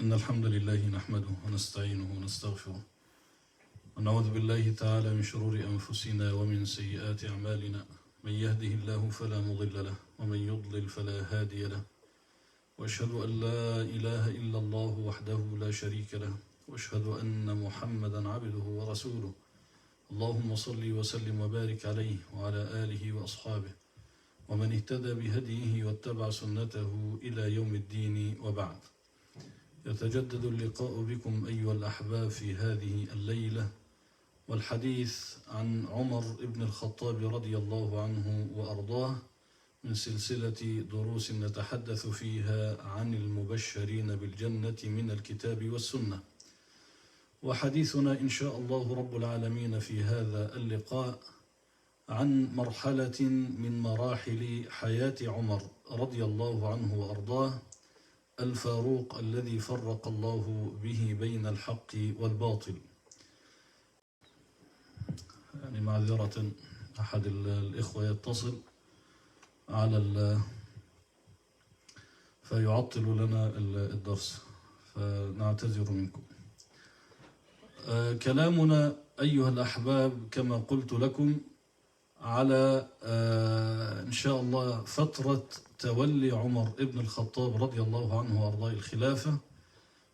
إن الحمد لله نحمده ونستعينه ونستغفره ونعوذ بالله تعالى من شرور أنفسنا ومن سيئات أعمالنا. من يهده الله فلا مضل له ومن يضلل فلا هادي له، وأشهد أن لا إله إلا الله وحده لا شريك له، وأشهد أن محمدا عبده ورسوله. اللهم صل وسلم وبارك عليه وعلى آله وأصحابه ومن اهتدى بهديه واتبع سنته إلى يوم الدين، وبعد. يتجدد اللقاء بكم أيها الأحباب في هذه الليلة، والحديث عن عمر بن الخطاب رضي الله عنه وأرضاه من سلسلة دروس نتحدث فيها عن المبشرين بالجنة من الكتاب والسنة. وحديثنا إن شاء الله رب العالمين في هذا اللقاء عن مرحلة من مراحل حياة عمر رضي الله عنه وأرضاه، الفاروق الذي فرق الله به بين الحق والباطل. يعني معذرة، أحد الإخوة يتصل على فيعطل لنا الدرس، فنعتذر منكم. كلامنا أيها الأحباب كما قلت لكم على إن شاء الله فترة تولي عمر بن الخطاب رضي الله عنه وأرضاه الخلافة،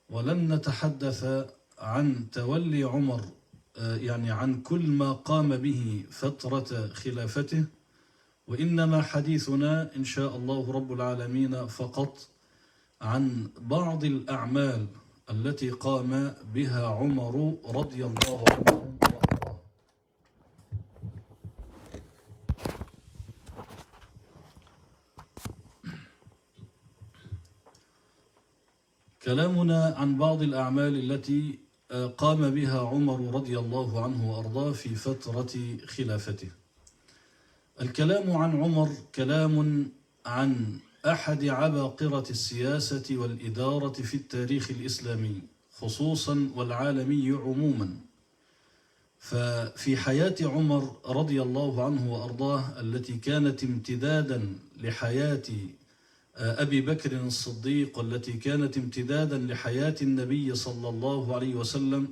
ولن نتحدث عن تولي عمر يعني عن كل ما قام به فترة خلافته، وإنما حديثنا إن شاء الله رب العالمين فقط عن بعض الأعمال التي قام بها عمر رضي الله عنه وأرضاه. كلامنا عن بعض الأعمال التي قام بها عمر رضي الله عنه وأرضاه في فترة خلافته. الكلام عن عمر كلام عن أحد عباقرة السياسة والإدارة في التاريخ الإسلامي خصوصا والعالمي عموما. ففي حياة عمر رضي الله عنه وأرضاه التي كانت امتدادا لحياة أبي بكر الصديق، والتي كانت امتدادا لحياة النبي صلى الله عليه وسلم،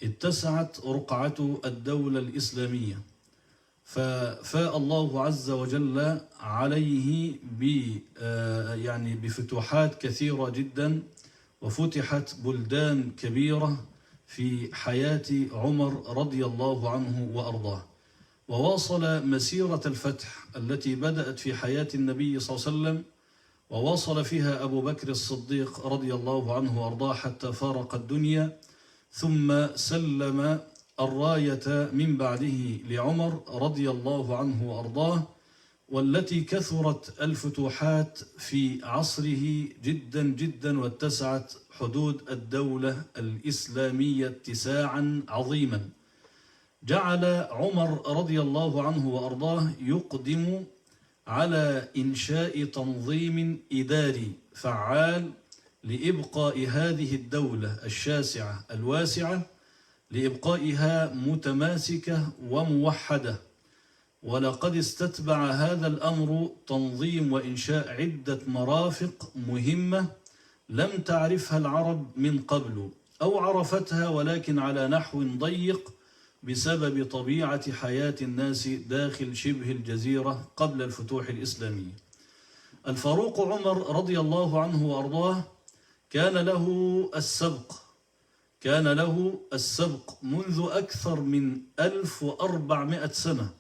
اتسعت رقعة الدولة الإسلامية، ففاء الله عز وجل عليه يعني بفتوحات كثيرة جدا، وفتحت بلدان كبيرة في حياة عمر رضي الله عنه وأرضاه. وواصل مسيرة الفتح التي بدأت في حياة النبي صلى الله عليه وسلم، وواصل فيها أبو بكر الصديق رضي الله عنه وأرضاه حتى فارق الدنيا، ثم سلم الراية من بعده لعمر رضي الله عنه وأرضاه، والتي كثرت الفتوحات في عصره جدا جدا، واتسعت حدود الدولة الإسلامية اتساعا عظيما. جعل عمر رضي الله عنه وأرضاه يقدم على إنشاء تنظيم إداري فعال لإبقاء هذه الدولة الشاسعة الواسعة، لإبقائها متماسكة وموحدة. ولقد استتبع هذا الأمر تنظيم وإنشاء عدة مرافق مهمة لم تعرفها العرب من قبل، أو عرفتها ولكن على نحو ضيق بسبب طبيعة حياة الناس داخل شبه الجزيرة قبل الفتوح الإسلامية. الفاروق عمر رضي الله عنه وأرضاه كان له السبق منذ أكثر من 1400 سنة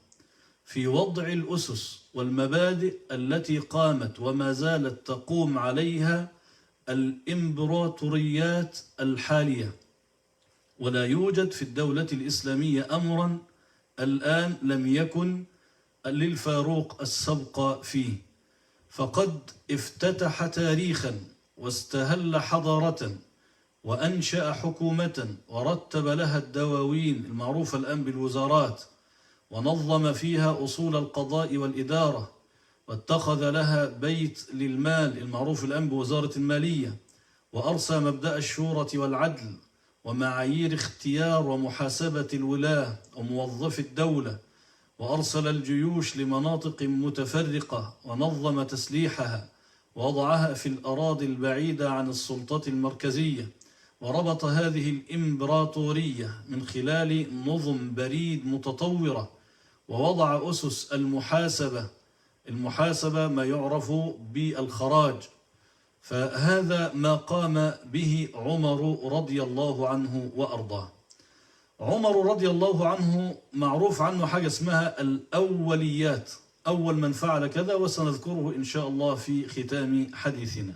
في وضع الأسس والمبادئ التي قامت وما زالت تقوم عليها الإمبراطوريات الحالية. ولا يوجد في الدولة الإسلامية أمرا الآن لم يكن للفاروق السبق فيه، فقد افتتح تاريخا واستهل حضارة وأنشأ حكومة ورتب لها الدواوين المعروفة الآن بالوزارات، ونظم فيها أصول القضاء والإدارة، واتخذ لها بيت للمال المعروف الآن بوزارة المالية، وأرسى مبدأ الشورى والعدل ومعايير اختيار ومحاسبة الولاة وموظفي الدولة، وأرسل الجيوش لمناطق متفرقة ونظم تسليحها، ووضعها في الأراضي البعيدة عن السلطة المركزية، وربط هذه الإمبراطورية من خلال نظم بريد متطورة، ووضع أسس المحاسبة ما يعرف بالخراج. فهذا ما قام به عمر رضي الله عنه وأرضاه. عمر رضي الله عنه معروف عنه حاجة اسمها الأوليات، أول من فعل كذا، وسنذكره إن شاء الله في ختام حديثنا.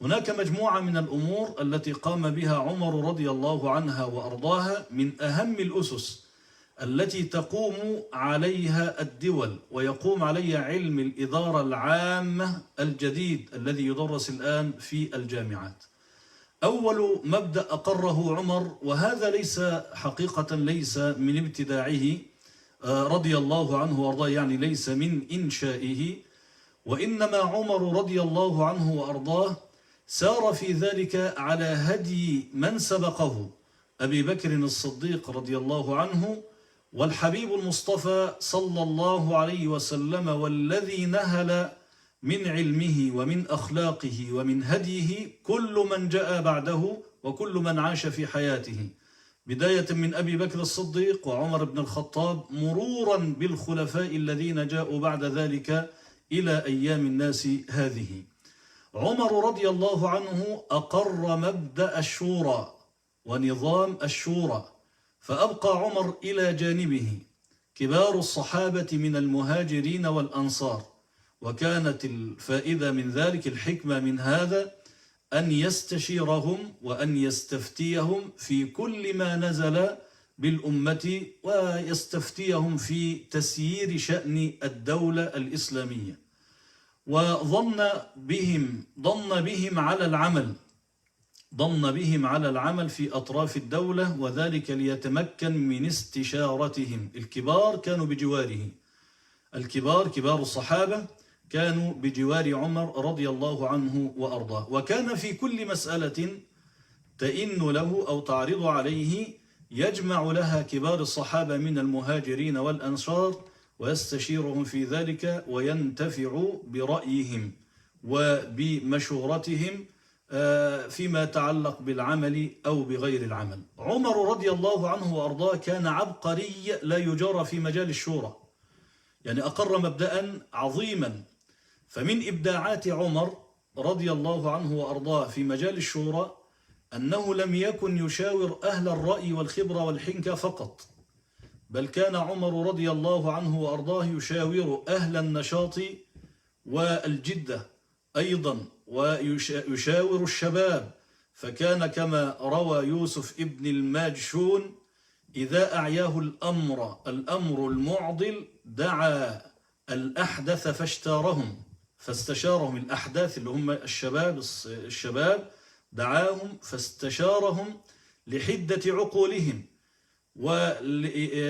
هناك مجموعة من الأمور التي قام بها عمر رضي الله عنها وأرضاها، من أهم الأسس التي تقوم عليها الدول ويقوم عليها علم الإدارة العامة الجديد الذي يدرس الآن في الجامعات. أول مبدأ أقره عمر، وهذا ليس حقيقة ليس من ابتداعه رضي الله عنه وأرضاه، يعني ليس من إنشائه، وإنما عمر رضي الله عنه وأرضاه سار في ذلك على هدي من سبقه، أبي بكر الصديق رضي الله عنه، والحبيب المصطفى صلى الله عليه وسلم، والذي نهل من علمه ومن أخلاقه ومن هديه كل من جاء بعده وكل من عاش في حياته، بداية من أبي بكر الصديق وعمر بن الخطاب، مرورا بالخلفاء الذين جاءوا بعد ذلك إلى أيام الناس هذه. عمر رضي الله عنه أقر مبدأ الشورى ونظام الشورى، فأبقى عمر إلى جانبه كبار الصحابة من المهاجرين والأنصار، وكانت الفائدة من ذلك، الحكمة من هذا، أن يستشيرهم وأن يستفتيهم في كل ما نزل بالأمة، ويستفتيهم في تسيير شأن الدولة الإسلامية، وظن بهم على العمل في أطراف الدولة، وذلك ليتمكن من استشارتهم. الكبار كانوا بجواره، كبار الصحابة كانوا بجوار عمر رضي الله عنه وأرضاه، وكان في كل مسألة تئن له أو تعرض عليه يجمع لها كبار الصحابة من المهاجرين والأنصار ويستشيرهم في ذلك، وينتفع برأيهم وبمشورتهم فيما يتعلق بالعمل أو بغير العمل. عمر رضي الله عنه وأرضاه كان عبقري لا يجار في مجال الشورى، يعني أقر مبدأ عظيما. فمن إبداعات عمر رضي الله عنه وأرضاه في مجال الشورى أنه لم يكن يشاور أهل الرأي والخبرة والحنكة فقط، بل كان عمر رضي الله عنه وأرضاه يشاور أهل النشاط والجدة أيضا، ويشاور الشباب. فكان كما روى يوسف ابن الماجشون: إذا أعياه الأمر المعضل دعا الأحدث فاستشارهم الأحداث اللي هم الشباب دعاهم فاستشارهم لحدة عقولهم،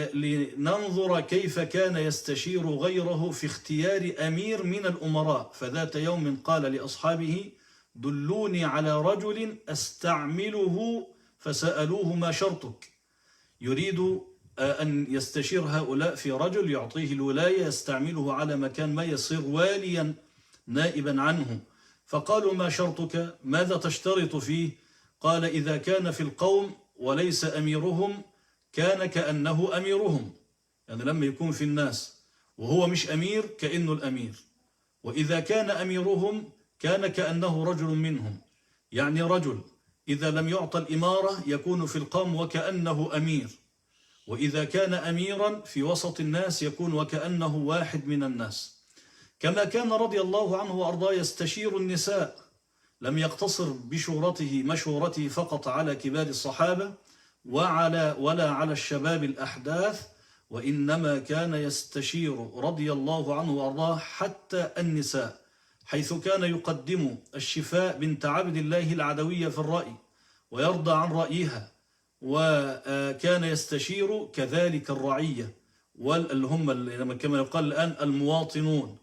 ولننظر كيف كان يستشير غيره في اختيار أمير من الأمراء. فذات يوم قال لأصحابه: دلوني على رجل أستعمله، فسألوه: ما شرطك؟ يريد أن يستشير هؤلاء في رجل يعطيه الولاية يستعمله على مكان ما، يصير واليا نائبا عنه. فقالوا: ما شرطك؟ ماذا تشترط فيه؟ قال: إذا كان في القوم وليس أميرهم كان كأنه أميرهم، يعني لما يكون في الناس وهو مش أمير كأنه الأمير، وإذا كان أميرهم كان كأنه رجل منهم، يعني رجل إذا لم يعطى الإمارة يكون في القوم وكأنه أمير، وإذا كان أميرا في وسط الناس يكون وكأنه واحد من الناس. كما كان رضي الله عنه وأرضاه يستشير النساء، لم يقتصر مشورته فقط على كبار الصحابة ولا على الشباب الأحداث، وإنما كان يستشير رضي الله عنه وأرضاه حتى النساء، حيث كان يقدم الشفاء بنت عبد الله العدوية في الرأي ويرضى عن رأيها، وكان يستشير كذلك الرعية واللي هم كما يقال الآن المواطنون،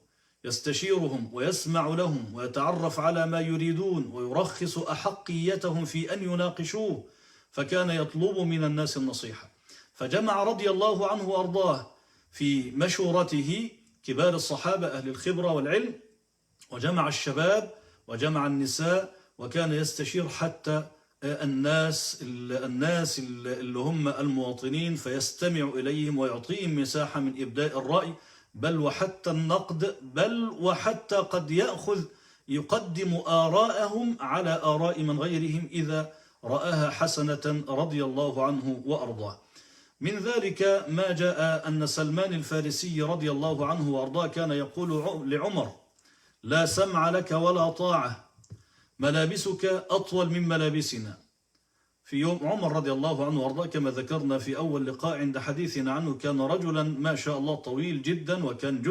يستشيرهم ويسمع لهم ويتعرف على ما يريدون ويرخص أحقيتهم في أن يناقشوه، فكان يطلب من الناس النصيحة. فجمع رضي الله عنه وأرضاه في مشورته كبار الصحابة أهل الخبرة والعلم، وجمع الشباب وجمع النساء، وكان يستشير حتى الناس اللي هم المواطنين، فيستمع إليهم ويعطيهم مساحة من إبداء الرأي، بل وحتى النقد، بل وحتى قد يقدم آراءهم على آراء من غيرهم إذا رآها حسنة رضي الله عنه وأرضاه. من ذلك ما جاء أن سلمان الفارسي رضي الله عنه وأرضاه كان يقول لعمر: لا سمع لك ولا طاعة، ملابسك أطول من ملابسنا. في يوم عمر رضي الله عنه وأرضاه كما ذكرنا في أول لقاء عند حديثنا عنه كان رجلا ما شاء الله طويل جدا، وكان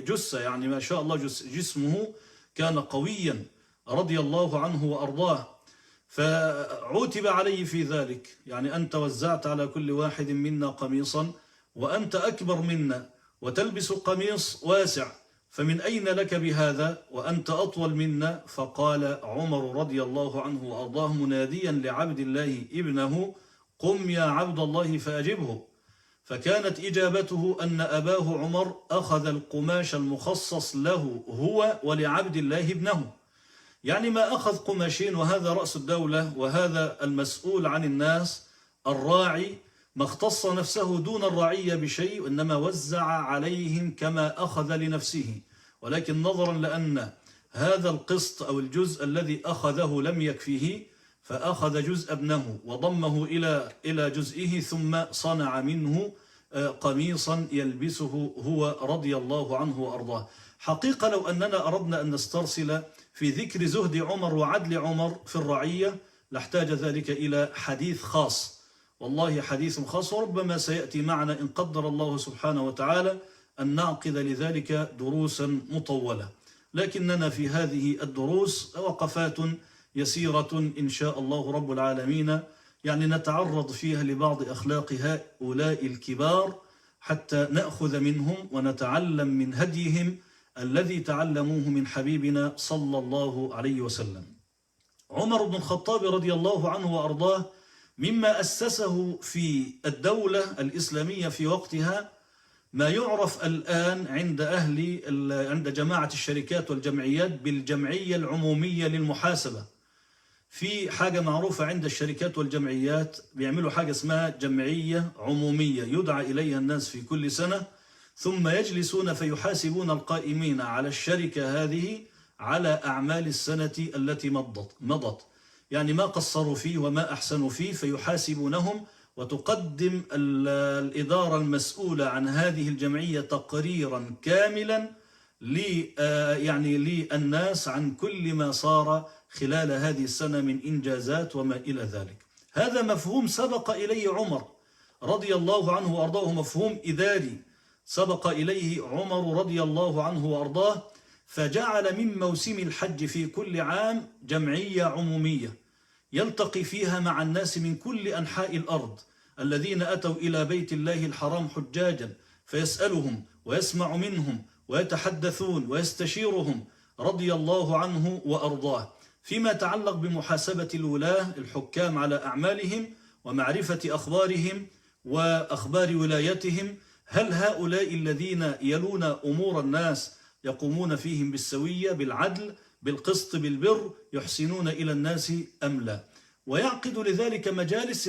جثة يعني ما شاء الله جسمه كان قويا رضي الله عنه وأرضاه. فعوتب عليه في ذلك، يعني أنت وزعت على كل واحد منا قميصا، وأنت أكبر منا وتلبس قميص واسع، فمن أين لك بهذا وأنت أطول منا؟ فقال عمر رضي الله عنه وأرضاه مناديا لعبد الله ابنه: قم يا عبد الله فأجبه. فكانت إجابته أن أباه عمر أخذ القماش المخصص له هو ولعبد الله ابنه، يعني ما أخذ قماشين، وهذا رأس الدولة وهذا المسؤول عن الناس الراعي، ما اختص نفسه دون الرعية بشيء، وإنما وزع عليهم كما أخذ لنفسه. ولكن نظرا لأن هذا القسط أو الجزء الذي أخذه لم يكفيه، فأخذ جزء ابنه وضمه إلى جزئه، ثم صنع منه قميصا يلبسه هو رضي الله عنه وأرضاه. حقيقة لو أننا أردنا أن نسترسل في ذكر زهد عمر وعدل عمر في الرعية لاحتاج ذلك إلى حديث خاص، والله حديث خاص، وربما سيأتي معنا إن قدر الله سبحانه وتعالى أن نعقد لذلك دروسا مطولة. لكننا في هذه الدروس وقفات يسيرة إن شاء الله رب العالمين، يعني نتعرض فيها لبعض أخلاق هؤلاء الكبار حتى نأخذ منهم ونتعلم من هديهم الذي تعلموه من حبيبنا صلى الله عليه وسلم. عمر بن الخطاب رضي الله عنه وأرضاه مما أسسه في الدولة الإسلامية في وقتها ما يعرف الآن عند جماعة الشركات والجمعيات بالجمعية العمومية للمحاسبة. في حاجة معروفة عند الشركات والجمعيات، بيعملوا حاجة اسمها جمعية عمومية يدعى إليها الناس في كل سنة، ثم يجلسون فيحاسبون القائمين على الشركة هذه على أعمال السنة التي مضت، يعني ما قصروا فيه وما أحسنوا فيه، فيحاسبونهم، وتقدم الإدارة المسؤولة عن هذه الجمعية تقريرا كاملا للناس عن كل ما صار خلال هذه السنة من إنجازات وما إلى ذلك. هذا مفهوم سبق إليه عمر رضي الله عنه وأرضاه، مفهوم إداري سبق إليه عمر رضي الله عنه وأرضاه، فجعل من موسم الحج في كل عام جمعية عمومية يلتقي فيها مع الناس من كل أنحاء الأرض الذين أتوا إلى بيت الله الحرام حجاجا، فيسألهم ويسمع منهم ويتحدثون ويستشيرهم رضي الله عنه وأرضاه فيما يتعلق بمحاسبة الولاة الحكام على أعمالهم ومعرفة أخبارهم وأخبار ولايتهم. هل هؤلاء الذين يلون أمور الناس يقومون فيهم بالسوية، بالعدل، بالقسط، بالبر، يحسنون إلى الناس أم لا؟ ويعقد لذلك مجالس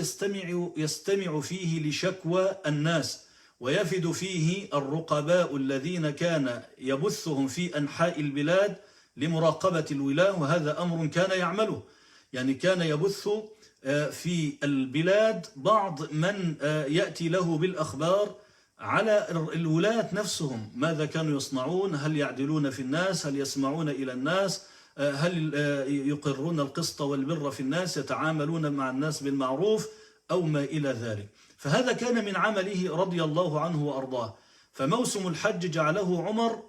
يستمع فيه لشكوى الناس، ويفد فيه الرقباء الذين كان يبثهم في أنحاء البلاد لمراقبة الولاة، وهذا أمر كان يعمله، يعني كان يبث في البلاد بعض من يأتي له بالأخبار على الولاة نفسهم، ماذا كانوا يصنعون، هل يعدلون في الناس، هل يسمعون إلى الناس، هل يقرون القسط والبر في الناس، يتعاملون مع الناس بالمعروف أو ما إلى ذلك. فهذا كان من عمله رضي الله عنه وأرضاه. فموسم الحج جعله عمر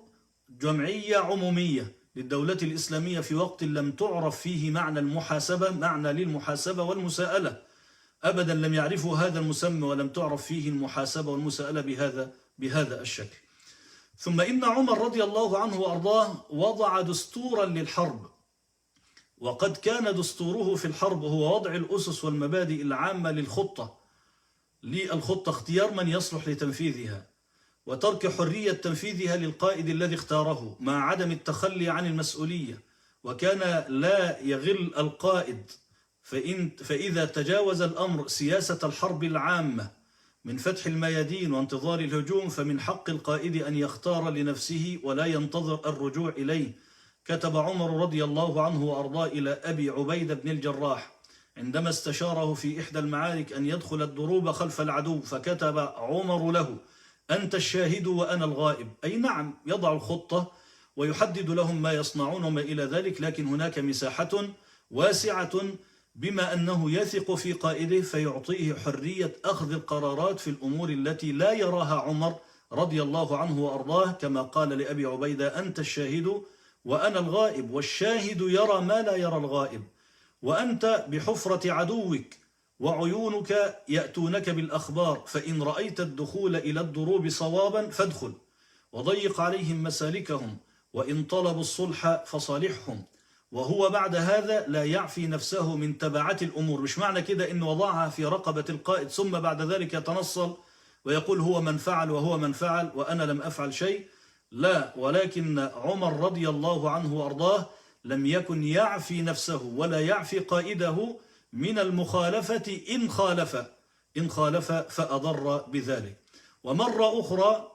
جمعية عمومية للدولة الإسلامية في وقت لم تعرف فيه معنى المحاسبة، معنى للمحاسبة والمساءلة أبدا، لم يعرفوا هذا المسمى ولم تعرف فيه المحاسبة والمساءلة بهذا الشكل. ثم إن عمر رضي الله عنه وأرضاه وضع دستورا للحرب، وقد كان دستوره في الحرب هو وضع الأسس والمبادئ العامة للخطة اختيار من يصلح لتنفيذها، وترك حرية تنفيذها للقائد الذي اختاره، مع عدم التخلي عن المسؤولية، وكان لا يغل القائد فإذا تجاوز الأمر سياسة الحرب العامة من فتح الميادين وانتظار الهجوم، فمن حق القائد أن يختار لنفسه ولا ينتظر الرجوع إليه. كتب عمر رضي الله عنه وأرضاه إلى أبي عبيدة بن الجراح عندما استشاره في إحدى المعارك أن يدخل الدروب خلف العدو، فكتب عمر له: أنت الشاهد وأنا الغائب. أي نعم، يضع الخطة ويحدد لهم ما يصنعون وما إلى ذلك، لكن هناك مساحة واسعة بما أنه يثق في قائده فيعطيه حرية أخذ القرارات في الأمور التي لا يراها عمر رضي الله عنه وأرضاه، كما قال لأبي عبيدة: أنت الشاهد وأنا الغائب، والشاهد يرى ما لا يرى الغائب، وأنت بحفرة عدوك وعيونك يأتونك بالأخبار، فإن رأيت الدخول إلى الدروب صوابا فادخل وضيق عليهم مسالكهم، وإن طلبوا الصلح فصالحهم، وهو بعد هذا لا يعفي نفسه من تبعات الأمور. مش معنى كده إنه وضعها في رقبة القائد ثم بعد ذلك يتنصل ويقول هو من فعل وهو من فعل وأنا لم أفعل شيء، لا، ولكن عمر رضي الله عنه وأرضاه لم يكن يعفي نفسه ولا يعفي قائده من المخالفة إن خالف فأضر بذلك. ومرة أخرى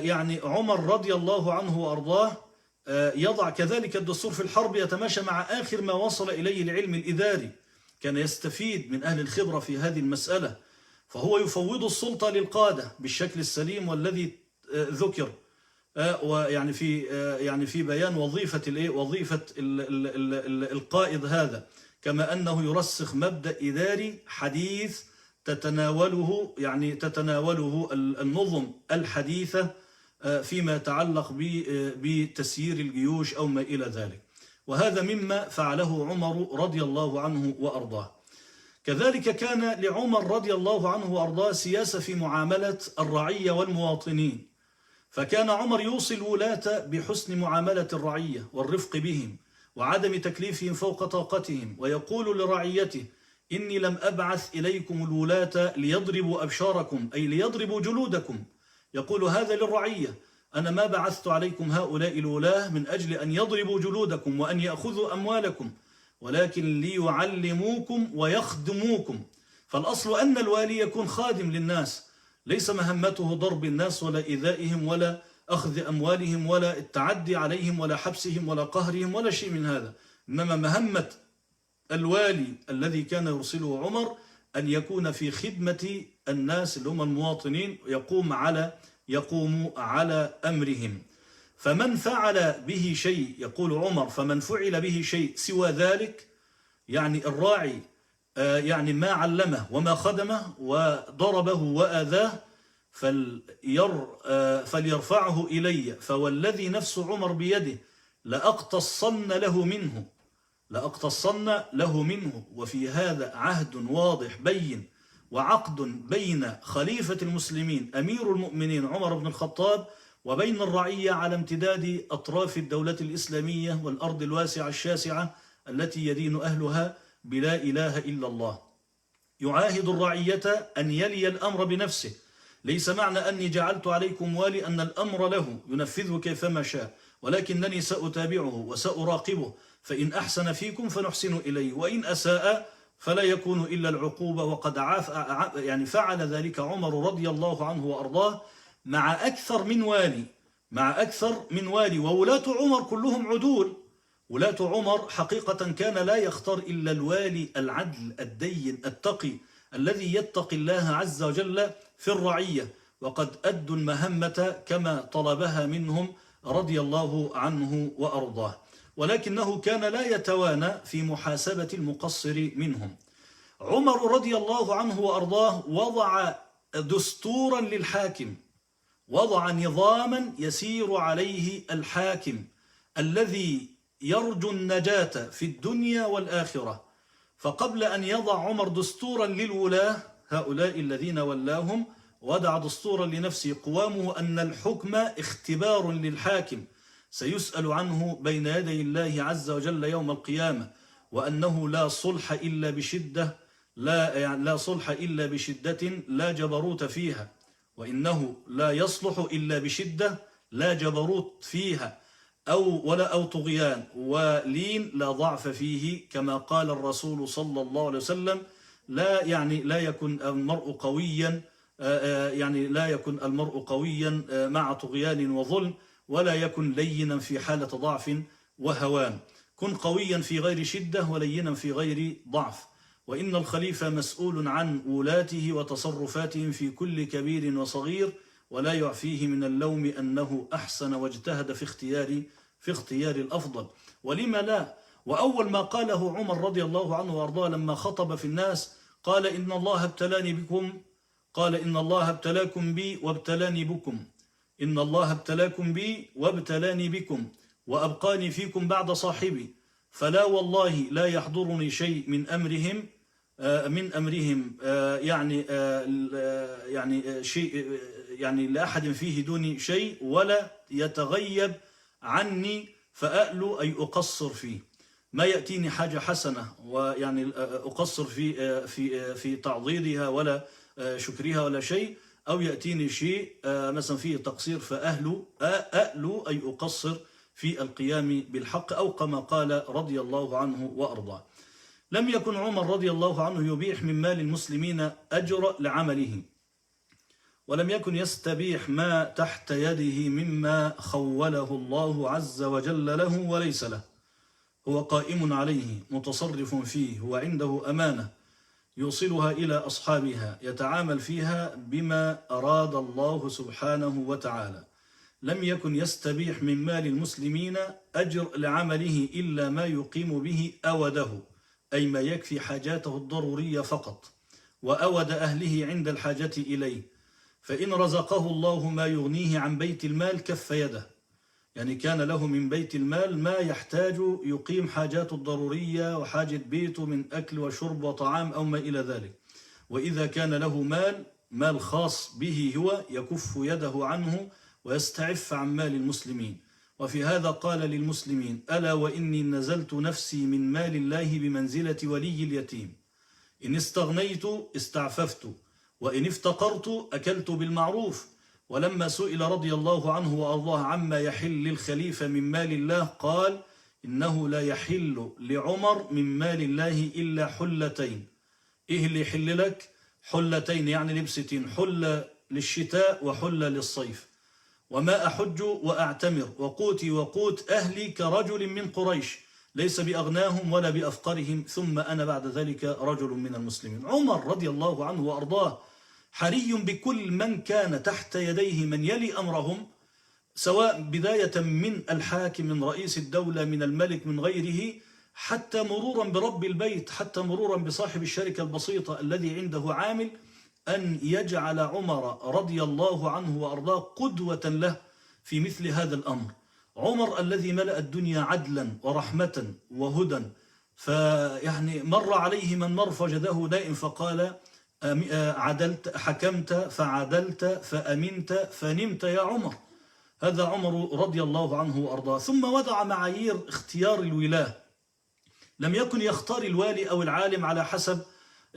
يعني عمر رضي الله عنه وأرضاه يضع كذلك الدستور في الحرب يتماشى مع آخر ما وصل إليه العلم الإداري، كان يستفيد من أهل الخبرة في هذه المسألة، فهو يفوض السلطة للقادة بالشكل السليم والذي ذكر، ويعني في بيان وظيفة القائد هذا، كما أنه يرسخ مبدأ إداري حديث تتناوله النظم الحديثة فيما يتعلق بتسيير الجيوش أو ما إلى ذلك، وهذا مما فعله عمر رضي الله عنه وأرضاه. كذلك كان لعمر رضي الله عنه وأرضاه سياسة في معاملة الرعية والمواطنين، فكان عمر يوصي الولاة بحسن معاملة الرعية والرفق بهم وعدم تكليفهم فوق طاقتهم، ويقول لرعيته: إني لم أبعث إليكم الولاة ليضربوا أبشاركم، أي ليضربوا جلودكم. يقول هذا للرعية: أنا ما بعثت عليكم هؤلاء الولاة من أجل أن يضربوا جلودكم وأن يأخذوا أموالكم، ولكن ليعلموكم ويخدموكم. فالأصل أن الوالي يكون خادم للناس، ليس مهمته ضرب الناس ولا إيذائهم ولا أخذ أموالهم ولا التعدي عليهم ولا حبسهم ولا قهرهم ولا شيء من هذا، إنما مهمة الوالي الذي كان يرسله عمر أن يكون في خدمة الناس اللي هم المواطنين، يقوم على أمرهم. فمن فعل به شيء، يقول عمر: فمن فعل به شيء سوى ذلك، يعني الراعي يعني ما علمه وما خدمه وضربه وآذاه، فليرفعه إلي، فوالذي نفس عمر بيده لأقتصن له منه. وفي هذا عهد واضح بين وعقد بين خليفة المسلمين أمير المؤمنين عمر بن الخطاب وبين الرعية على امتداد أطراف الدولة الإسلامية والأرض الواسعة الشاسعة التي يدين أهلها بلا إله إلا الله. يعاهد الرعية أن يلي الأمر بنفسه، ليس معنى أني جعلت عليكم والي أن الأمر له ينفذه كيفما شاء، ولكنني سأتابعه وسأراقبه، فإن أحسن فيكم فنحسن إليه، وإن أساء فلا يكون إلا العقوبة. وقد فعل ذلك عمر رضي الله عنه وأرضاه مع أكثر من والي، وولاة عمر كلهم عدول. ولاة عمر حقيقة كان لا يختار إلا الوالي العدل الدين التقي الذي يتقي الله عز وجل في الرعية، وقد أدوا المهمة كما طلبها منهم رضي الله عنه وأرضاه، ولكنه كان لا يتوانى في محاسبة المقصر منهم. عمر رضي الله عنه وأرضاه وضع دستورا للحاكم، وضع نظاما يسير عليه الحاكم الذي يرجو النجاة في الدنيا والآخرة. فقبل أن يضع عمر دستورا للولاة هؤلاء الذين ولاهم، وضع دستورا لنفسه قوامه أن الحكم اختبار للحاكم سيسأل عنه بين يدي الله عز وجل يوم القيامة، وأنه لا صلح إلا بشدة، لا صلح إلا بشدة لا جبروت فيها، وإنه لا يصلح إلا بشدة لا جبروت فيها. أو طغيان، ولين لا ضعف فيه، كما قال الرسول صلى الله عليه وسلم: لا يكن المرء قويا، لا يكن المرء قويا مع طغيان وظلم، ولا يكن لينا في حالة ضعف وهوان. كن قويا في غير شدة ولينا في غير ضعف. وإن الخليفة مسؤول عن ولاته وتصرفاتهم في كل كبير وصغير، ولا يعفيه من اللوم أنه أحسن واجتهد في اختيار الأفضل. ولما لا؟ وأول ما قاله عمر رضي الله عنه وأرضاه لما خطب في الناس قال: إن الله ابتلاني بكم، قال: إن الله ابتلاكم بي وابتلاني بكم، إن الله ابتلاكم بي وابتلاني بكم، وأبقاني فيكم بعد صاحبي، فلا والله لا يحضرني شيء من أمرهم شيء لأحد فيه دوني شيء، ولا يتغيب عني فأألو أي أقصر فيه. ما يأتيني حاجة حسنة ويعني أقصر في تعضيدها ولا شكرها ولا شيء، أو يأتيني شيء مثلا فيه تقصير فأألو أي أقصر في القيام بالحق، أو كما قال رضي الله عنه وأرضاه. لم يكن عمر رضي الله عنه يبيح من مال المسلمين أجر لعمله، ولم يكن يستبيح ما تحت يده مما خوله الله عز وجل له وليس له. هو قائم عليه متصرف فيه، هو عنده أمانة يوصلها إلى أصحابها، يتعامل فيها بما أراد الله سبحانه وتعالى. لم يكن يستبيح من مال المسلمين أجر لعمله إلا ما يقيم به أوده، أي ما يكفي حاجاته الضرورية فقط، وأود أهله عند الحاجة إليه. فإن رزقه الله ما يغنيه عن بيت المال كف يده، يعني كان له من بيت المال ما يحتاج يقيم حاجاته الضرورية وحاجة بيته من أكل وشرب وطعام أو ما إلى ذلك. وإذا كان له مال خاص به هو، يكف يده عنه ويستعف عن مال المسلمين. وفي هذا قال للمسلمين: ألا وإني نزلت نفسي من مال الله بمنزلة ولي اليتيم، إن استغنيت استعففت، وإن افتقرت أكلت بالمعروف. ولما سئل رضي الله عنه وأرضاه عما يحل للخليفة من مال الله قال: إنه لا يحل لعمر من مال الله إلا حلتين. إيه اللي يحل لك؟ حلتين يعني لبستين، حلة للشتاء وحلة للصيف. وما أحج وأعتمر، وقوتي وقوت أهلي كرجل من قريش، ليس بأغناهم ولا بأفقرهم، ثم أنا بعد ذلك رجل من المسلمين. عمر رضي الله عنه وأرضاه حري بكل من كان تحت يديه من يلي أمرهم، سواء بداية من الحاكم من رئيس الدولة من الملك من غيره، حتى مرورا برب البيت، حتى مرورا بصاحب الشركة البسيطة الذي عنده عامل، أن يجعل عمر رضي الله عنه وأرضاه قدوة له في مثل هذا الأمر. عمر الذي ملأ الدنيا عدلا ورحمة وهدى، فيعني مر عليه من مر فجده نائم فقال: عدلت، حكمت فعدلت فأمنت فنمت يا عمر. هذا عمر رضي الله عنه وأرضاه. ثم وضع معايير اختيار الولاة، لم يكن يختار الوالي أو العالم على حسب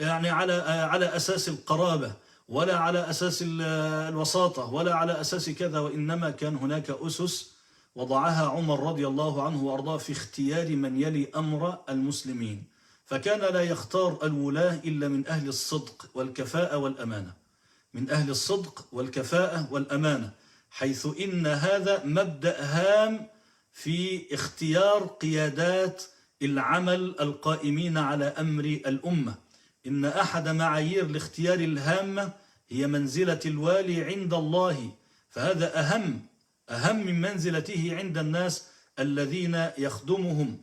على أساس القرابة، ولا على أساس الوساطة، ولا على أساس كذا، وإنما كان هناك أسس وضعها عمر رضي الله عنه وأرضاه في اختيار من يلي أمر المسلمين. فكان لا يختار الولاة إلا من أهل الصدق والكفاءة والأمانة، من أهل الصدق والكفاءة والأمانة، حيث إن هذا مبدأ هام في اختيار قيادات العمل القائمين على أمر الأمة. إن أحد معايير الاختيار الهامة هي منزلة الوالي عند الله، فهذا أهم من منزلته عند الناس الذين يخدمهم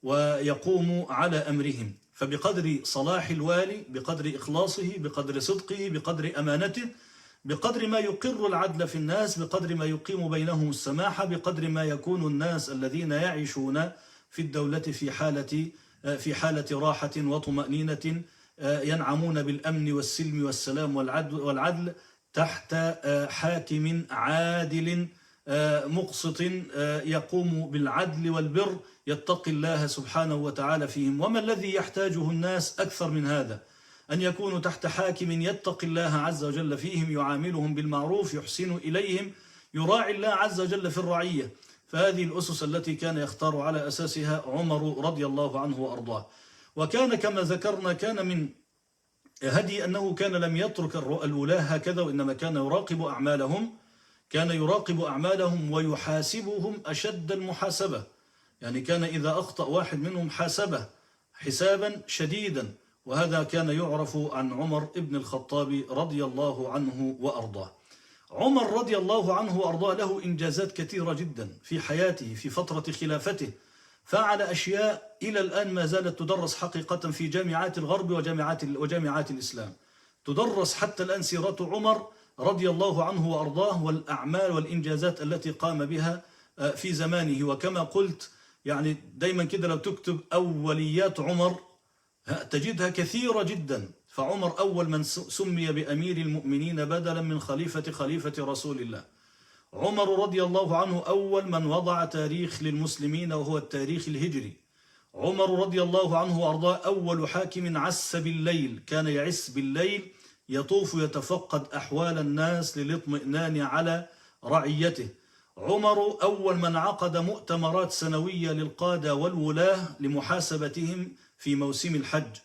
ويقوم على أمرهم. فبقدر صلاح الوالي، بقدر إخلاصه، بقدر صدقه، بقدر أمانته، بقدر ما يقر العدل في الناس، بقدر ما يقيم بينهم السماحة، بقدر ما يكون الناس الذين يعيشون في الدولة في حالة راحة وطمأنينة، ينعمون بالأمن والسلم والسلام والعدل تحت حاكم عادل مقسط يقوم بالعدل والبر، يتقي الله سبحانه وتعالى فيهم. وما الذي يحتاجه الناس أكثر من هذا؟ أن يكونوا تحت حاكم يتقي الله عز وجل فيهم، يعاملهم بالمعروف، يحسن إليهم، يراعي الله عز وجل في الرعية. فهذه الأسس التي كان يختار على أساسها عمر رضي الله عنه وأرضاه. وكان كما ذكرنا كان من هدي أنه كان لم يترك الولاة هكذا، وإنما كان يراقب أعمالهم، كان يراقب أعمالهم ويحاسبهم أشد المحاسبة. يعني كان إذا أخطأ واحد منهم حاسبه حسابا شديدا، وهذا كان يعرف عن عمر ابن الخطاب رضي الله عنه وأرضاه. عمر رضي الله عنه وأرضاه له إنجازات كثيرة جدا في حياته في فترة خلافته، فعل أشياء إلى الآن ما زالت تدرس حقيقة في جامعات الغرب وجامعات الإسلام. تدرس حتى الآن سيرة عمر رضي الله عنه وأرضاه والأعمال والإنجازات التي قام بها في زمانه. وكما قلت يعني دايما كده لو تكتب أوليات عمر تجدها كثيرة جدا. فعمر أول من سمي بأمير المؤمنين بدلا من خليفة رسول الله. عمر رضي الله عنه أول من وضع تاريخ للمسلمين وهو التاريخ الهجري. عمر رضي الله عنه وأرضاه أول حاكم عس بالليل، كان يعس بالليل يطوف يتفقد أحوال الناس للاطمئنان على رعيته. عمر أول من عقد مؤتمرات سنوية للقادة والولاة لمحاسبتهم في موسم الحج.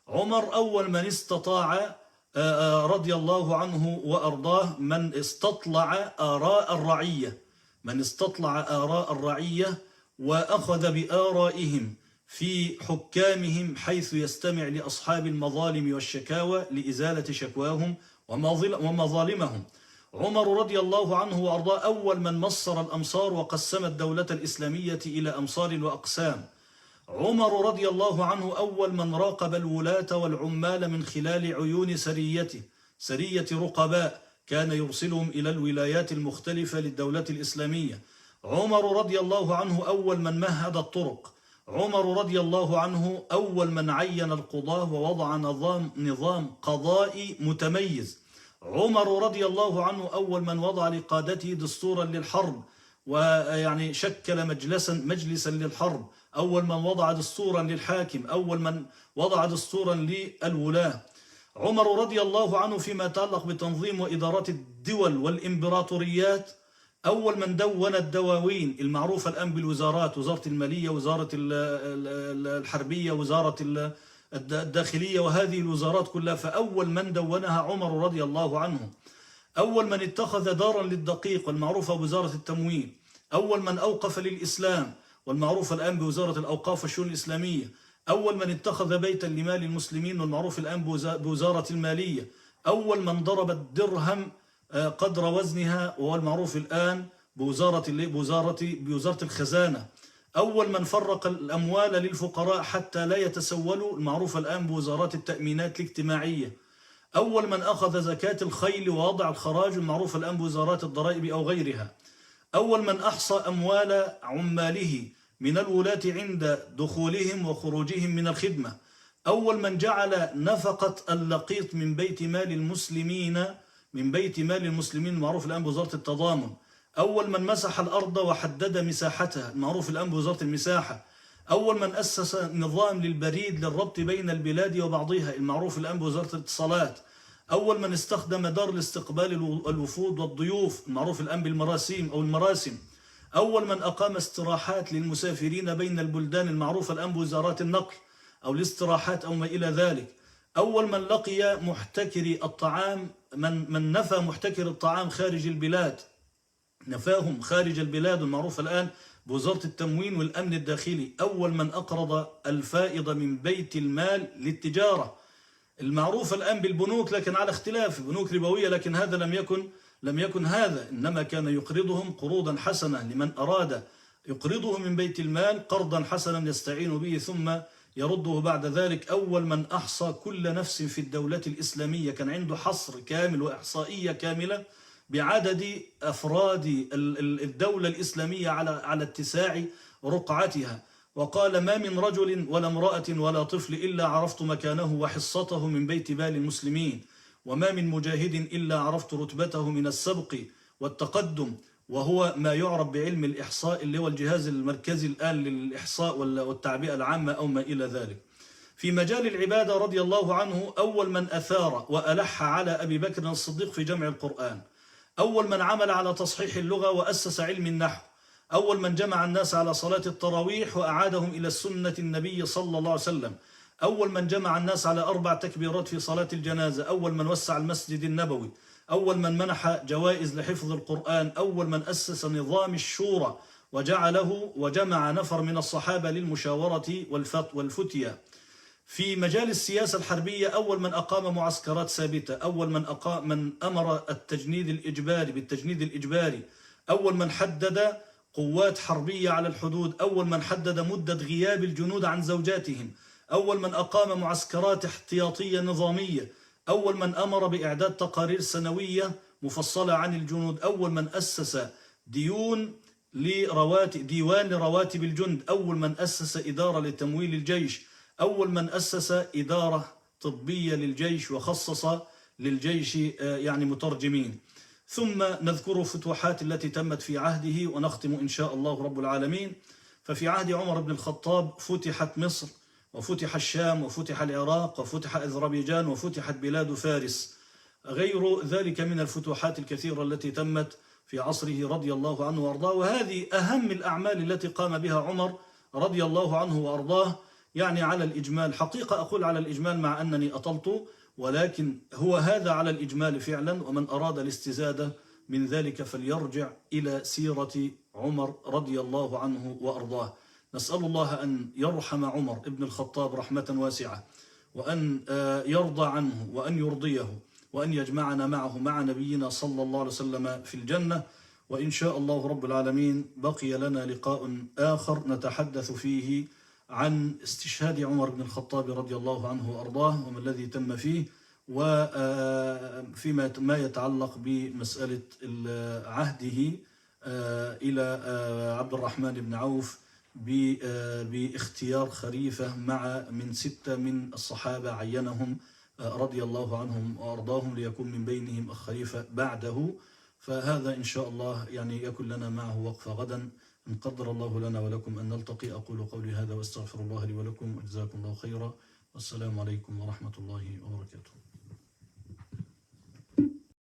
عمر أول من استطاع رضي الله عنه وأرضاه من استطلع آراء الرعية، وأخذ بآرائهم في حكامهم حيث يستمع لأصحاب المظالم والشكاوى لإزالة شكواهم ومظالمهم. عمر رضي الله عنه وأرضاه أول من مصر الأمصار وقسم الدولة الإسلامية إلى أمصار وأقسام. عمر رضي الله عنه أول من راقب الولاة والعمال من خلال عيون سريته، سرية رقباء كان يرسلهم إلى الولايات المختلفة للدولة الإسلامية. عمر رضي الله عنه أول من مهد الطرق. عمر رضي الله عنه أول من عين القضاة ووضع نظام قضائي متميز. عمر رضي الله عنه أول من وضع لقادته دستورا للحرب، ويعني شكل مجلسا للحرب. أول من وضع دستورا للحاكم، أول من وضع دستورا للولاة. عمر رضي الله عنه فيما يتعلق بتنظيم وإدارات الدول والإمبراطوريات أول من دون الدواوين المعروفة الآن بالوزارات، وزارة المالية، وزارة الحربية، وزارة الداخلية، وهذه الوزارات كلها فأول من دونها عمر رضي الله عنه. أول من اتخذ دارا للدقيق والمعروفة بوزارة التموين. أول من أوقف للإسلام والمعروف الآن بوزارة الأوقاف والشؤون الإسلامية. أول من اتخذ بيتا لمال المسلمين والمعروف الآن بوزارة المالية. أول من ضرب الدرهم قدر وزنها وهو المعروف الآن بوزارة الخزانة. أول من فرق الأموال للفقراء حتى لا يتسولوا، المعروف الآن بوزارات التأمينات الاجتماعية. أول من أخذ زكاة الخيل ووضع الخراج، المعروف الآن بوزارات الضرائب أو غيرها. أول من أحصى أموال عماله من الولاة عند دخولهم وخروجهم من الخدمة. أول من جعل نفقة اللقيط من بيت مال المسلمين المعروف الآن بوزارة التضامن. أول من مسح الأرض وحدد مساحتها، المعروف الآن بوزارة المساحة. أول من أسس نظام للبريد للربط بين البلاد وبعضها، المعروف الآن بوزارة الاتصالات. أول من استخدم دار لاستقبال الوفود والضيوف، المعروف الآن بالمراسم. أول من أقام استراحات للمسافرين بين البلدان، المعروف الآن بوزارات النقل أو الاستراحات أو ما إلى ذلك. أول من لقي محتكري الطعام، من نفى محتكر الطعام خارج البلاد، نفاهم خارج البلاد، المعروف الآن بوزارة التموين والأمن الداخلي. أول من أقرض الفائض من بيت المال للتجارة، المعروف الآن بالبنوك لكن على اختلاف، بنوك ربوية، لكن هذا لم يكن هذا، إنما كان يقرضهم قروضا حسنة لمن أراد يقرضه من بيت المال قرضا حسنا يستعين به ثم يرده بعد ذلك. أول من أحصى كل نفس في الدولة الإسلامية، كان عنده حصر كامل وإحصائية كاملة بعدد أفراد الدولة الإسلامية على اتساع رقعتها. وقال: ما من رجل ولا امرأة ولا طفل إلا عرفت مكانه وحصته من بيت مال المسلمين، وما من مجاهد إلا عرفت رتبته من السبق والتقدم، وهو ما يعرف بعلم الإحصاء اللي هو الجهاز المركزي الآن للإحصاء والتعبئة العامة أو ما إلى ذلك. في مجال العبادة رضي الله عنه أول من أثار وألح على أبي بكر الصديق في جمع القرآن. أول من عمل على تصحيح اللغة وأسس علم النحو. أول من جمع الناس على صلاة التراويح وأعادهم إلى السنة النبي صلى الله عليه وسلم، أول من جمع الناس على 4 تكبيرات في صلاة الجنازة، أول من وسع المسجد النبوي، أول من منح جوائز لحفظ القرآن، أول من أسس نظام الشورى وجعله وجمع نفر من الصحابة للمشاورة والفتية. في مجال السياسة الحربية أول من أقام معسكرات ثابتة، أول من أمر بالتجنيد الإجباري، أول من حدد قوات حربية على الحدود، أول من حدد مدة غياب الجنود عن زوجاتهم، أول من أقام معسكرات احتياطية نظامية، أول من أمر بإعداد تقارير سنوية مفصلة عن الجنود، أول من أسس ديوان لرواتب الجند، أول من أسس إدارة لتمويل الجيش، أول من أسس إدارة طبية للجيش وخصص للجيش يعني مترجمين. ثم نذكر فتوحات التي تمت في عهده ونختم إن شاء الله رب العالمين. ففي عهد عمر بن الخطاب فتحت مصر وفتح الشام وفتح العراق وفتح أذربيجان وفتحت بلاد فارس، غير ذلك من الفتوحات الكثيرة التي تمت في عصره رضي الله عنه وأرضاه. وهذه أهم الأعمال التي قام بها عمر رضي الله عنه وأرضاه، يعني على الإجمال، حقيقة أقول على الإجمال مع أنني أطلت، ولكن هو هذا على الإجمال فعلا. ومن أراد الاستزادة من ذلك فليرجع إلى سيرة عمر رضي الله عنه وأرضاه. نسأل الله أن يرحم عمر ابن الخطاب رحمة واسعة، وأن يرضى عنه وأن يرضيه، وأن يجمعنا معه مع نبينا صلى الله عليه وسلم في الجنة. وإن شاء الله رب العالمين بقي لنا لقاء آخر نتحدث فيه عن استشهاد عمر بن الخطاب رضي الله عنه وأرضاه وما الذي تم فيه، وفيما ما يتعلق بمسألة عهده إلى عبد الرحمن بن عوف باختيار خليفة من 6 من الصحابة عينهم رضي الله عنهم وأرضاهم ليكون من بينهم الخليفة بعده. فهذا إن شاء الله يعني يكون لنا معه وقفة غدا إن قدر الله لنا ولكم أن نلتقي. أقول قولي هذا واستغفر الله لي ولكم وجزاكم الله خيرا، والسلام عليكم ورحمة الله وبركاته.